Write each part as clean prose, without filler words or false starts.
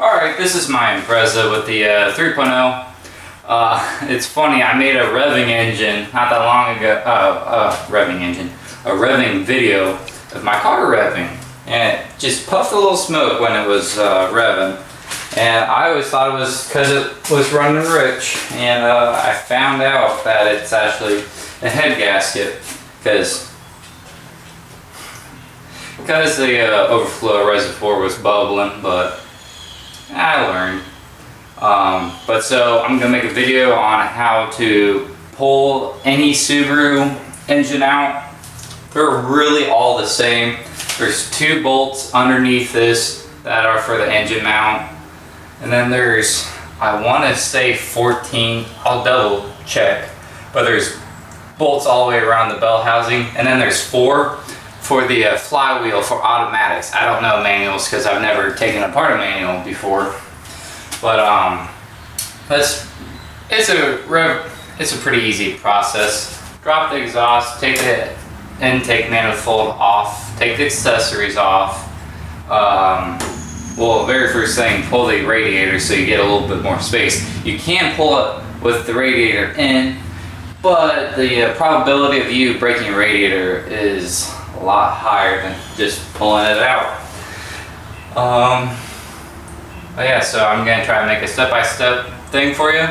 Alright, this is my Impreza with the 3.0. It's funny, I made a revving engine not that long ago, a revving video of my car revving. And it just puffed a little smoke when it was revving. And I always thought it was because it was running rich. And I found out that it's actually a head gasket because the overflow reservoir was bubbling, but I learned. But so I'm gonna make a video on how to pull any Subaru engine out. They're really all the same. There's 2 bolts underneath this that are for the engine mount, and then there's, I want to say 14, I'll double check, but there's bolts all the way around the bell housing, and then there's 4 for the flywheel for automatics. I don't know manuals because I've never taken apart a manual before, but it's a pretty easy process. Drop the exhaust, take the intake manifold off, take the accessories off. Well, very first thing, pull the radiator so you get a little bit more space. You can pull it with the radiator in, but the probability of you breaking your radiator is a lot higher than just pulling it out. But yeah, so I'm gonna try to make a step-by-step thing for you.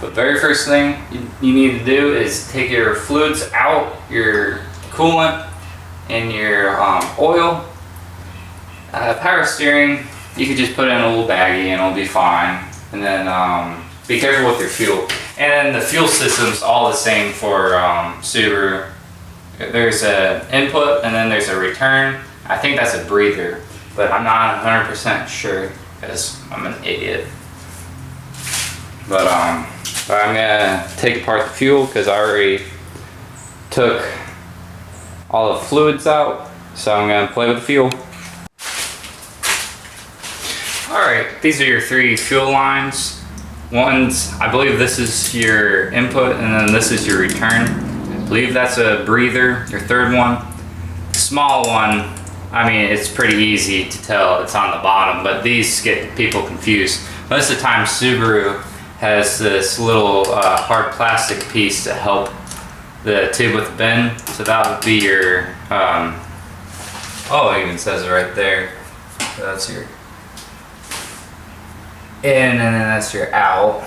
But very first thing you need to do is take your fluids out, your coolant and your oil. Power steering, you could just put it in a little baggie and it'll be fine. And then be careful with your fuel. And the fuel system's all the same for Subaru. There's an input and then there's a return. I think that's a breather, but I'm not 100% sure because I'm an idiot. But I'm gonna take apart the fuel because I already took all the fluids out, so I'm gonna play with the fuel. Alright, these are your 3 fuel lines. I believe this is your input and then this is your return. I believe that's a breather, your 3rd one. The small one, I mean, it's pretty easy to tell it's on the bottom, but these get people confused. Most of the time Subaru has this little hard plastic piece to help the tube with the bend. So that would be your, oh, it even says it right there. So that's your in and then that's your out.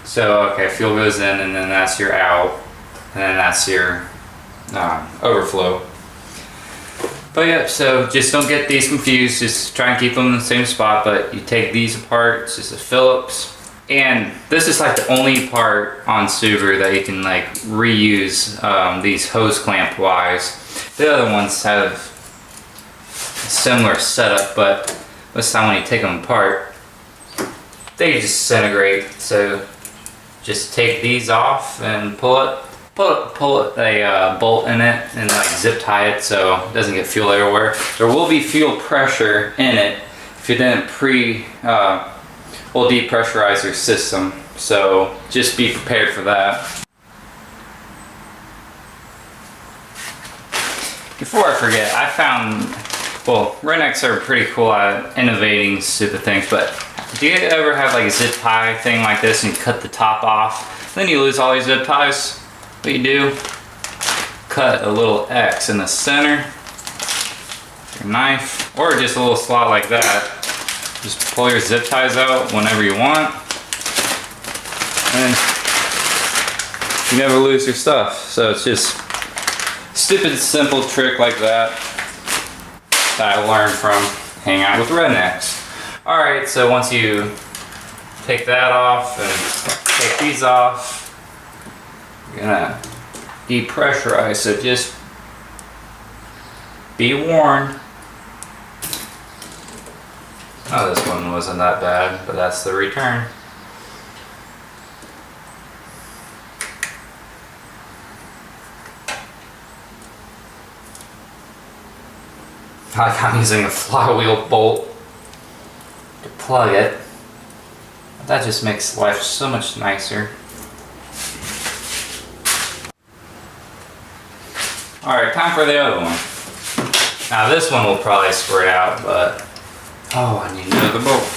So, okay, fuel goes in and then that's your out. And then that's your overflow. But yeah, so just don't get these confused. Just try and keep them in the same spot. But you take these apart, it's just a Phillips. And this is like the only part on Subaru that you can like reuse these hose clamp wise. The other ones have a similar setup, but most of the time when you take them apart, they disintegrate. So just take these off and pull a bolt in it and like zip tie it so it doesn't get fuel everywhere. There will be fuel pressure in it if you didn't will depressurize your system, so just be prepared for that. Before I forget, I found, well, rednecks are pretty cool at innovating stupid things, but do you ever have like a zip tie thing like this and you cut the top off, then you lose all your zip ties? What you do, cut a little X in the center, your knife, or just a little slot like that. Just pull your zip ties out whenever you want, and you never lose your stuff. So it's just a stupid simple trick like that that I learned from hanging out with rednecks. Alright, so once you take that off and take these off, you're gonna depressurize, so just be warned. Oh, this one wasn't that bad, but that's the return. I'm using a flywheel bolt to plug it. That just makes life so much nicer. Alright, time for the other one. Now this one will probably squirt out, but oh, I need another bolt.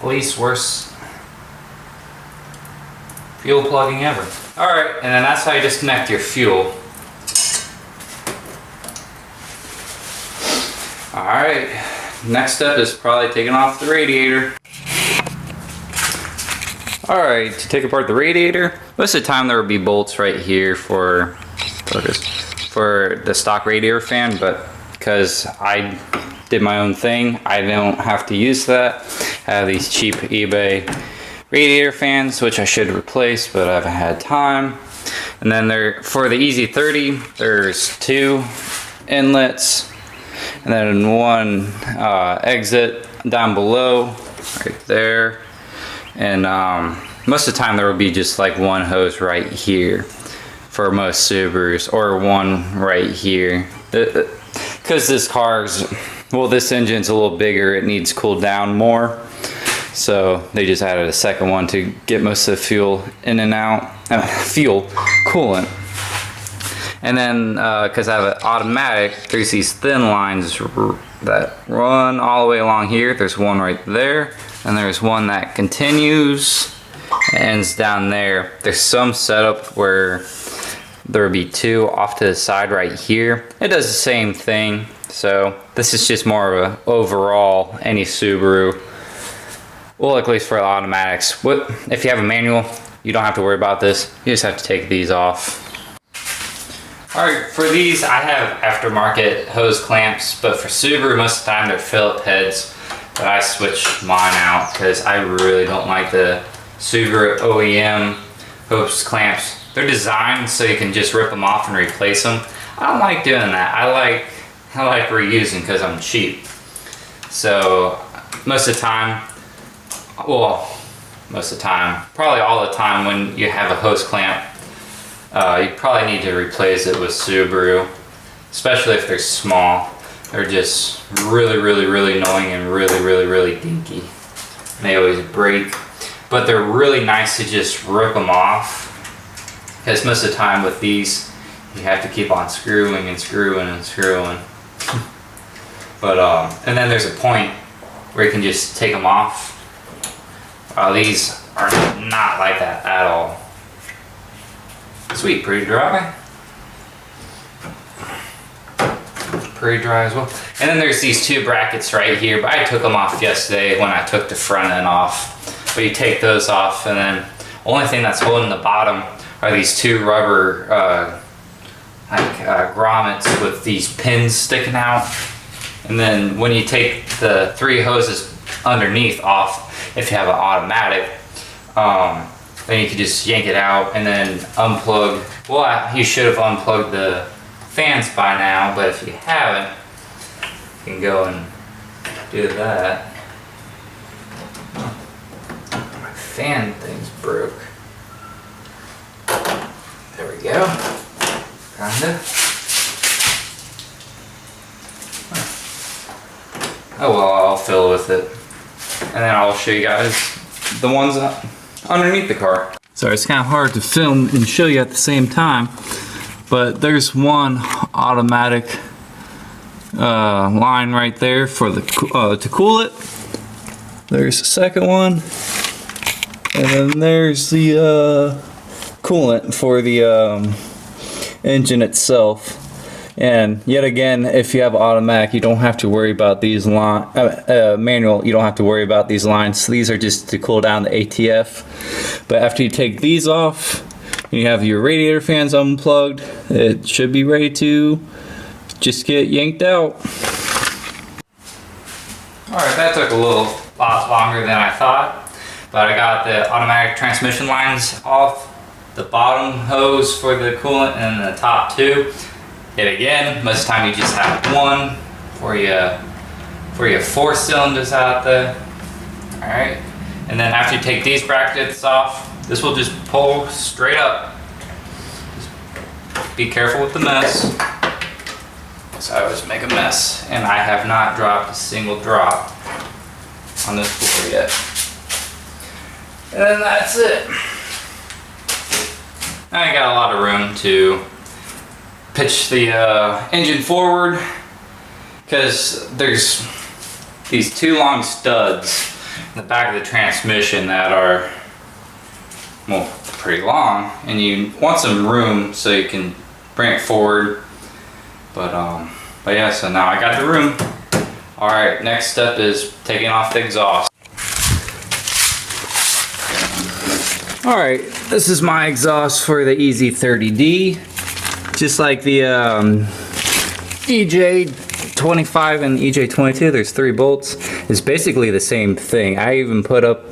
least worst fuel plugging ever. Alright, and then that's how you disconnect your fuel. Alright, next step is probably taking off the radiator. Alright, to take apart the radiator, most of the time there will be bolts right here for the stock radiator fan, but because I did my own thing, I don't have to use that. I have these cheap eBay radiator fans, which I should replace, but I haven't had time. And then for the Ez30, there's 2 inlets, and then 1 exit down below, right there. And most of the time there will be just like 1 hose right here for most Subarus, or 1 right here. Because this car's, well, this engine's a little bigger, it needs cooled down more. So they just added a second one to get most of the fuel in and out. Fuel, coolant. And then, because I have an automatic, there's these thin lines that run all the way along here. There's 1 right there, and there's 1 that continues and ends down there. There's some setup where there will be 2 off to the side right here. It does the same thing. So this is just more of a overall, any Subaru, well, at least for the automatics. If you have a manual, you don't have to worry about this. You just have to take these off. Alright, for these I have aftermarket hose clamps, but for Subaru most of the time they're Phillip heads. But I switch mine out because I really don't like the Subaru OEM hose clamps. They're designed so you can just rip them off and replace them. I don't like doing that. I like reusing because I'm cheap. So most of the time, well, most of the time, probably all the time when you have a hose clamp, you probably need to replace it with Subaru, especially if they're small. They're just really, really, really annoying and really, really, really dinky. And they always break, but they're really nice to just rip them off. Because most of the time with these, you have to keep on screwing and screwing and screwing. But and then there's a point where you can just take them off. These are not like that at all. Sweet, pretty dry. Pretty dry as well. And then there's these 2 brackets right here, but I took them off yesterday when I took the front end off. But you take those off, and then the only thing that's holding the bottom are these 2 rubber grommets with these pins sticking out. And then when you take the 3 hoses underneath off, if you have an automatic, then you can just yank it out and then unplug. Well, you should have unplugged the fans by now, but if you haven't, you can go and do that. My fan thing's broke. There we go. Kinda. Oh well, I'll fill with it. And then I'll show you guys the ones underneath the car. So it's kind of hard to film and show you at the same time, but there's 1 automatic line right there for the to cool it. There's the second one, and then there's the coolant for the engine itself. And yet again, if you have automatic, you don't have to worry about these manual, you don't have to worry about these lines. So these are just to cool down the ATF. But after you take these off, you have your radiator fans unplugged, it should be ready to just get yanked out. Alright, that took a lot longer than I thought. But I got the automatic transmission lines off, the bottom hose for the coolant, and the top 2. Yet again, most of the time you just have 1 for your 4 cylinders out there. Alright, and then after you take these brackets off, this will just pull straight up. Just be careful with the mess. So I always make a mess, and I have not dropped a single drop on this floor yet. And then that's it. I got a lot of room to pitch the engine forward, because there's these 2 long studs the back of the transmission that are, well, pretty long, and you want some room so you can bring it forward. But yeah, so now I got the room. All right, next step is taking off the exhaust. All right, this is my exhaust for the Ez30d. Just like the EJ25 and EJ22, there's 3 bolts. It's basically the same thing. I even put up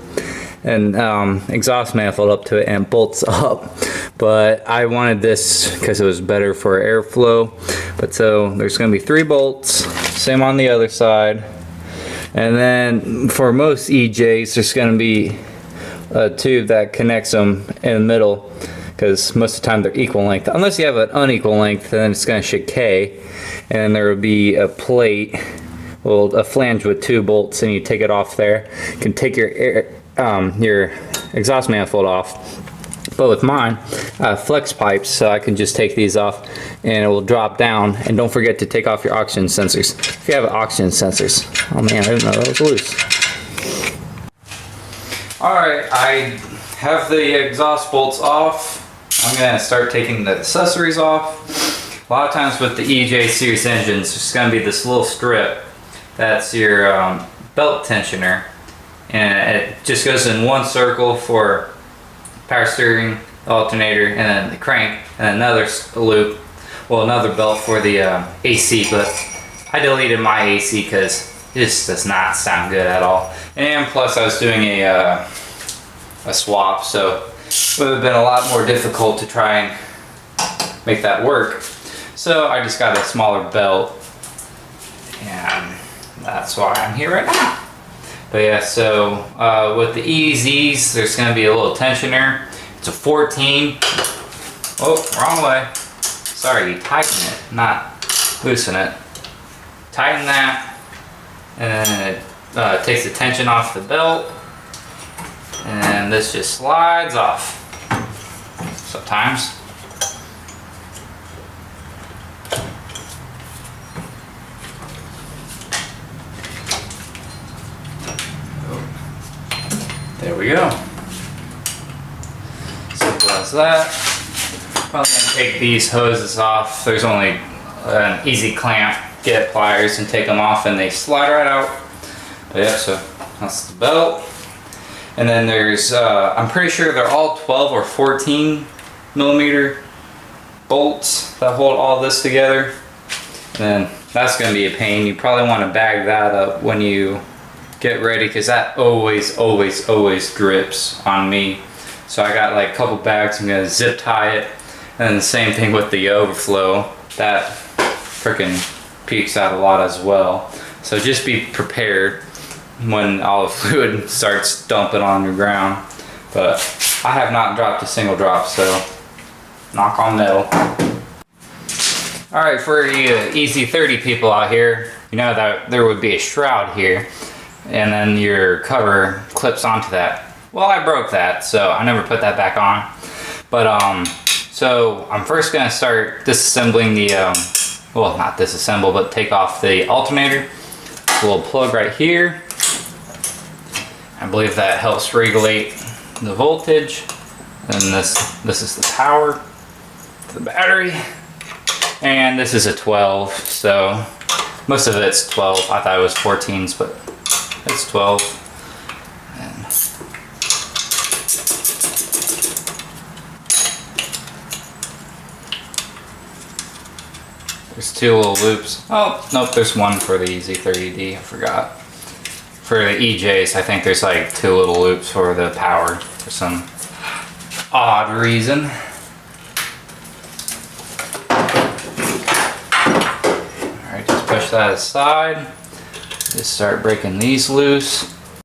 an exhaust manifold up to it and it bolts up. But I wanted this because it was better for airflow. But so there's going to be 3 bolts, same on the other side. And then for most EJs, there's going to be a tube that connects them in the middle, because most of the time they're equal length. Unless you have an unequal length, then it's going to decay. And there will be a plate, well, a flange with 2 bolts, and you take it off there. You can take your exhaust manifold off. But with mine, flex pipes, so I can just take these off and it will drop down. And don't forget to take off your oxygen sensors. If you have oxygen sensors. Oh man, I didn't know that was loose. Alright, I have the exhaust bolts off. I'm going to start taking the accessories off. A lot of times with the EJ series engines, there's going to be this little strip that's your belt tensioner. And it just goes in one circle for power steering, alternator, and then the crank, and another loop, well, another belt for the AC. But I deleted my AC because it just does not sound good at all. And plus I was doing a swap, so it would have been a lot more difficult to try and make that work. So I just got a smaller belt, and that's why I'm here right now. But yeah, so with the EZs, there's going to be a little tensioner. It's a 14. Oh, wrong way. Sorry, you tighten it, not loosen it. Tighten that, and then it takes the tension off the belt. And this just slides off sometimes. There we go. Simple as that. Probably gonna take these hoses off. There's only an easy clamp. Get pliers and take them off, and they slide right out. But yeah, so that's the belt. And then there's, I'm pretty sure they're all 12 or 14 millimeter bolts that hold all this together. And then that's gonna be a pain. You probably want to bag that up when you get ready, because that always drips on me. So I got like a couple bags. I'm gonna zip tie it, and then the same thing with the overflow. That freaking peaks out a lot as well. So just be prepared when all the fluid starts dumping on the ground. But I have not dropped a single drop, so knock on metal. All right, for you EZ30 people out here, you know that there would be a shroud here, and then your cover clips onto that. Well, I broke that, so I never put that back on. But so I'm first gonna start disassembling the, well, not disassemble, but take off the alternator. A little plug right here. I believe that helps regulate the voltage. And this is the power to the battery. And this is a 12, so most of it's 12. I thought it was 14s, but it's 12. And there's 2 little loops. Oh, nope, there's one for the EZ30D, I forgot. For the EJs, I think there's like 2 little loops for the power for some odd reason. Alright, just push that aside. Just start breaking these loose.